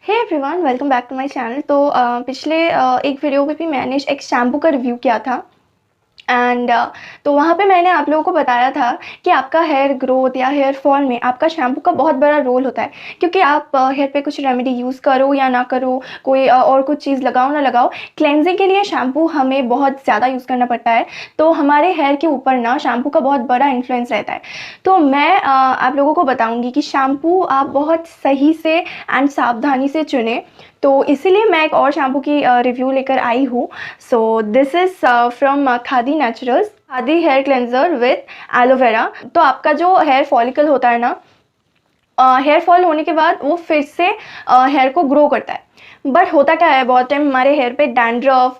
Hey everyone, welcome back to my channel. तो पिछले एक वीडियो में भी मैंने एक शैम्पू का रिव्यू किया था एंड तो वहाँ पे मैंने आप लोगों को बताया था कि आपका हेयर ग्रोथ या हेयर फॉल में आपका शैम्पू का बहुत बड़ा रोल होता है। क्योंकि आप हेयर पे कुछ रेमेडी यूज़ करो या ना करो, कोई और कुछ चीज़ लगाओ ना लगाओ, क्लेंजिंग के लिए शैम्पू हमें बहुत ज़्यादा यूज़ करना पड़ता है। तो हमारे हेयर के ऊपर ना शैम्पू का बहुत बड़ा इन्फ्लुएंस रहता है। तो मैं आप लोगों को बताऊँगी कि शैम्पू आप बहुत सही से एंड सावधानी से चुनें। तो इसीलिए मैं एक और शैम्पू की रिव्यू लेकर आई हूँ। So this is from Khadi naturals Khadi hair cleanser with aloe vera. तो आपका जो हेयर फॉलिकल होता है ना, हेयर फॉल होने के बाद वो फिर से हेयर को ग्रो करता है। बट होता क्या है, बहुत टाइम हमारे हेयर पे डैंड्रफ,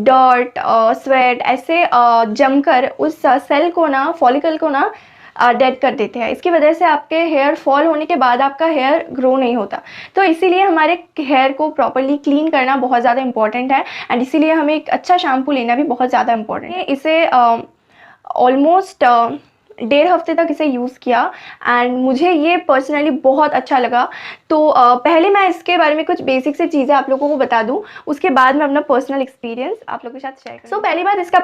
डर्ट, स्वेट ऐसे जमकर उस सेल को ना, फॉलिकल को ना डेड कर देते हैं। इसकी वजह से आपके हेयर फॉल होने के बाद आपका हेयर ग्रो नहीं होता। तो इसीलिए हमारे हेयर को प्रॉपरली क्लीन करना बहुत ज़्यादा इंपॉर्टेंट है एंड इसीलिए हमें एक अच्छा शैम्पू लेना भी बहुत ज़्यादा इंपॉर्टेंट है। इसे ऑलमोस्ट 1.5 हफ्ते तक इसे यूज़ किया एंड मुझे ये पर्सनली बहुत अच्छा लगा। तो पहले मैं इसके बारे में कुछ बेसिक से चीज़ें आप लोगों को बता दूं, उसके बाद मैं अपना पर्सनल एक्सपीरियंस आप लोगों के साथ शेयर करूँ। पहली बात, इसका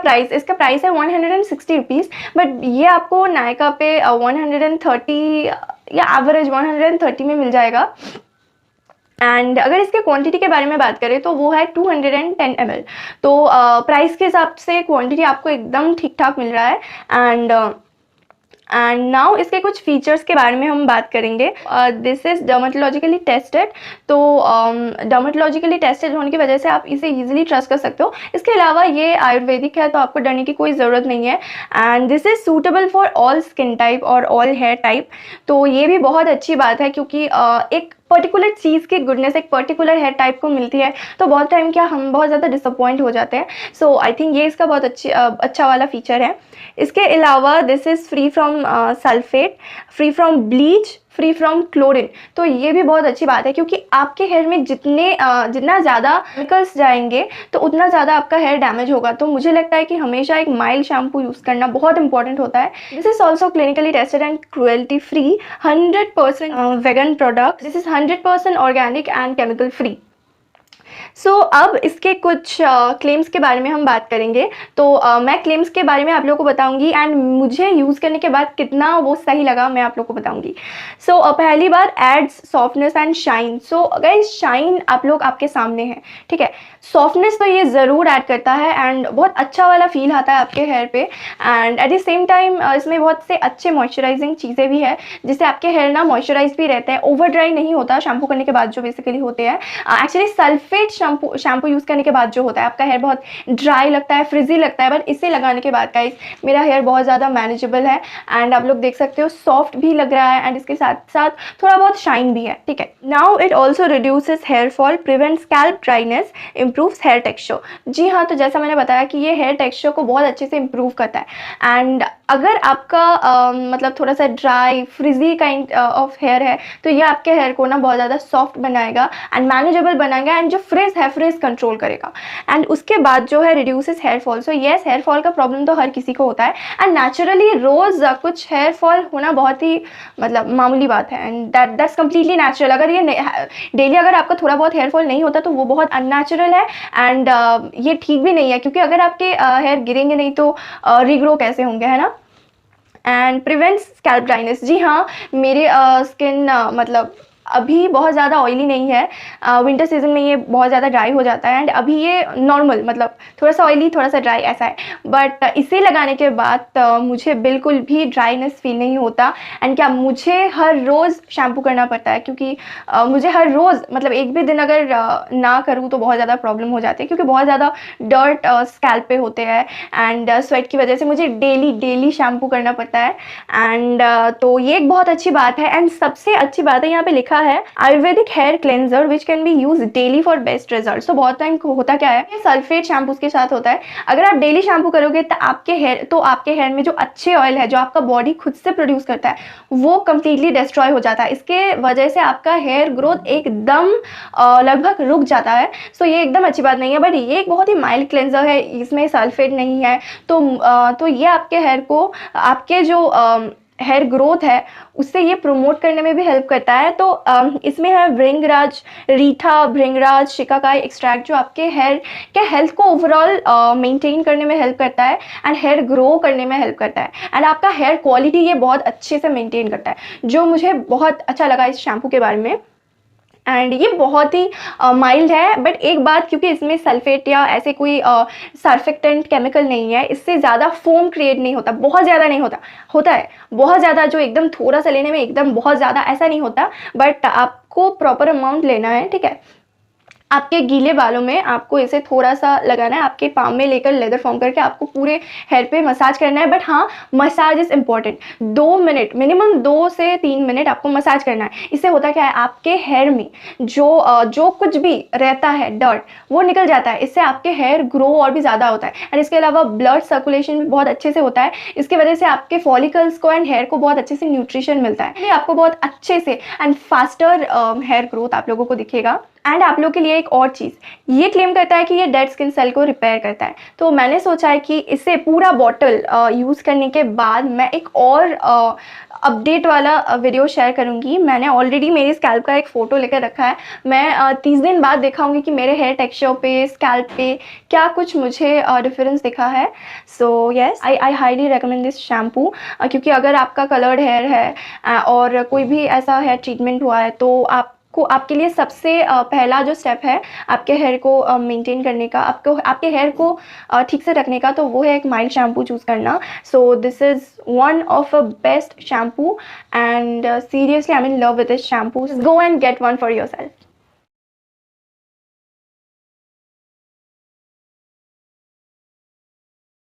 प्राइस है 160 रुपीज़, बट ये आपको नायका पे 130 या एवरेज 130 में मिल जाएगा। एंड अगर इसके क्वांटिटी के बारे में बात करें तो वो है 210 ml। तो प्राइस के हिसाब से क्वांटिटी आपको एकदम ठीक ठाक मिल रहा है। एंड नाउ इसके कुछ फीचर्स के बारे में हम बात करेंगे। This is dermatologically tested. तो डर्मेटोलॉजिकली टेस्टेड होने की वजह से आप इसे इजीली ट्रस्ट कर सकते हो। इसके अलावा ये आयुर्वेदिक है, तो आपको डरने की कोई ज़रूरत नहीं है। And this is suitable for all skin type और ऑल हेयर टाइप। तो ये भी बहुत अच्छी बात है, क्योंकि एक पर्टिकुलर चीज़ की गुडनेस एक पर्टिकुलर हेयर टाइप को मिलती है तो बहुत टाइम क्या हम बहुत ज़्यादा डिसअपॉइंट हो जाते हैं। सो आई थिंक ये इसका बहुत अच्छा वाला फीचर है। इसके अलावा this is free from sulphate, free from bleach, free from chlorine. तो ये भी बहुत अच्छी बात है, क्योंकि आपके हेयर में जितना ज़्यादा केमिकल्स जाएंगे तो उतना ज़्यादा आपका हेयर डैमेज होगा। तो मुझे लगता है कि हमेशा एक माइल्ड शैम्पू यूज़ करना बहुत इंपॉर्टेंट होता है। This is also clinically tested and cruelty free, 100% vegan product. This is 100% organic and chemical free. So अब इसके कुछ क्लेम्स के बारे में हम बात करेंगे। तो मैं क्लेम्स के बारे में आप लोगों को बताऊंगी एंड मुझे यूज़ करने के बाद कितना वो सही लगा मैं आप लोगों को बताऊंगी। सो पहली बार एड्स सॉफ्टनेस एंड शाइन। सो अगर शाइन आप लोग आपके सामने है, ठीक है, सॉफ्टनेस तो ये ज़रूर ऐड करता है एंड बहुत अच्छा वाला फील आता है आपके हेयर पे। And at the same time इसमें बहुत से अच्छे मॉइस्चराइजिंग चीज़ें भी है, जिससे आपके हेयर ना मॉइस्चराइज भी रहते हैं, ओवर ड्राई नहीं होता शैम्पू करने के बाद जो बेसिकली होते हैं। एक्चुअली सल्फेट शैम्पू यूज़ करने के बाद जो होता है आपका हेयर बहुत ड्राई लगता है, फ्रिजी लगता है, बट इसे लगाने के बाद गाइस मेरा हेयर बहुत ज़्यादा मैनेजेबल है एंड आप लोग देख सकते हो सॉफ्ट भी लग रहा है एंड इसके साथ साथ थोड़ा बहुत शाइन भी है, ठीक है। Now it also reduces hair fall, prevent scalp dryness, improves hair texture. जी हाँ, तो जैसा मैंने बताया कि ये हेयर टेक्सचर को बहुत अच्छे से इम्प्रूव करता है। एंड अगर आपका मतलब थोड़ा सा dry frizzy kind of hair है तो ये आपके हेयर को ना बहुत ज़्यादा सॉफ्ट बनाएगा एंड मैनेजेबल बनाएगा एंड जो फ्रिज है फ्रिज कंट्रोल करेगा। एंड उसके बाद जो है reduces hair fall. So yes, hair fall का प्रॉब्लम तो हर किसी को होता है एंड नेचुरली रोज़ कुछ हेयर फॉल होना बहुत ही मतलब मामूली बात है एंड दैट्स कम्प्लीटली नेचुरल। अगर ये डेली अगर आपका थोड़ा बहुत हेयर फॉल नहीं होता तो वो बहुत अननेचुरल है एंड ये ठीक भी नहीं है, क्योंकि अगर आपके हेयर गिरेंगे नहीं तो रीग्रो कैसे होंगे, है ना। And prevents scalp dryness. जी हाँ, मेरे स्किन मतलब अभी बहुत ज़्यादा ऑयली नहीं है। विंटर सीजन में ये बहुत ज़्यादा ड्राई हो जाता है एंड अभी ये नॉर्मल मतलब थोड़ा सा ऑयली थोड़ा सा ड्राई ऐसा है। बट इसे लगाने के बाद मुझे बिल्कुल भी ड्राइनेस फील नहीं होता। एंड क्या मुझे हर रोज़ शैम्पू करना पड़ता है, क्योंकि मुझे हर रोज़ मतलब एक भी दिन अगर ना करूँ तो बहुत ज़्यादा प्रॉब्लम हो जाती है, क्योंकि बहुत ज़्यादा डर्ट स्कैल्प पे होते हैं एंड स्वेट की वजह से मुझे डेली शैम्पू करना पड़ता है। एंड तो ये एक बहुत अच्छी बात है। एंड सबसे अच्छी बात है यहाँ पे लिखा है ayurvedic hair cleanser which can be use daily for best result. तो बहुत टाइम होता क्या है, सल्फेट शैम्पूज के साथ होता है, अगर आप डेली शैम्पू करोगे तो आपके हेयर में जो अच्छे ऑयल है जो आपका बॉडी खुद से प्रोड्यूस करता है वो कंप्लीटली डिस्ट्रॉय हो जाता है। इसके वजह से आपका हेयर ग्रोथ एकदम लगभग रुक जाता है। सो ये एकदम अच्छी बात नहीं है, बट ये एक बहुत ही माइल्ड क्लेंजर है, इसमें सल्फेट नहीं है। तो ये आपके हेयर को आपके जो हेयर ग्रोथ है उससे ये प्रमोट करने में भी हेल्प करता है। तो इसमें है भृंगराज, रीठा, भृंगराज, शिकाकाई एक्सट्रैक्ट, जो आपके हेयर के हेल्थ को ओवरऑल मेंटेन करने में हेल्प करता है एंड हेयर ग्रो करने में हेल्प करता है एंड आपका हेयर क्वालिटी ये बहुत अच्छे से मेंटेन करता है, जो मुझे बहुत अच्छा लगा इस शैम्पू के बारे में। एंड ये बहुत ही माइल्ड है, बट एक बात, क्योंकि इसमें सल्फेट या ऐसे कोई सर्फेक्टेंट केमिकल नहीं है, इससे ज़्यादा फोम क्रिएट नहीं होता, बहुत ज़्यादा नहीं होता, होता है बहुत ज़्यादा, जो एकदम थोड़ा सा लेने में एकदम बहुत ज़्यादा ऐसा नहीं होता, बट आपको प्रॉपर अमाउंट लेना है, ठीक है। आपके गीले बालों में आपको इसे थोड़ा सा लगाना है, आपके पाम में लेकर लेदर फॉर्म करके आपको पूरे हेयर पे मसाज करना है। बट हाँ, massage is important, 2 minute, minimum 2 से 3 मिनट आपको मसाज करना है। इससे होता क्या है, आपके हेयर में जो कुछ भी रहता है डर्ट, वो निकल जाता है। इससे आपके हेयर ग्रो और भी ज़्यादा होता है एंड इसके अलावा ब्लड सर्कुलेशन भी बहुत अच्छे से होता है। इसकी वजह से आपके फॉलिकल्स को एंड हेयर को बहुत अच्छे से न्यूट्रिशन मिलता है, आपको बहुत अच्छे से एंड फास्टर हेयर ग्रोथ आप लोगों को दिखेगा। एंड आप लोग के लिए एक और चीज़, ये क्लेम करता है कि ये डेड स्किन सेल को रिपेयर करता है। तो मैंने सोचा है कि इसे पूरा बॉटल यूज़ करने के बाद मैं एक और अपडेट वाला वीडियो शेयर करूँगी। मैंने ऑलरेडी मेरी स्कैल्प का एक फ़ोटो लेकर रखा है। मैं 30 दिन बाद दिखाऊंगी कि मेरे हेयर टेक्सचर पे, स्कैल्प पे क्या कुछ मुझे डिफरेंस दिखा है। So yes, I highly recommend this shampoo, क्योंकि अगर आपका कलर्ड हेयर है और कोई भी ऐसा हेयर ट्रीटमेंट हुआ है, तो आपके लिए सबसे पहला जो स्टेप है आपके हेयर को मेंटेन करने का, आपके हेयर को ठीक से रखने का, तो वो है एक माइल्ड शैम्पू चूज़ करना। सो this is one of a best shampoo and seriously I am in love with this shampoo. Go and get one for your self.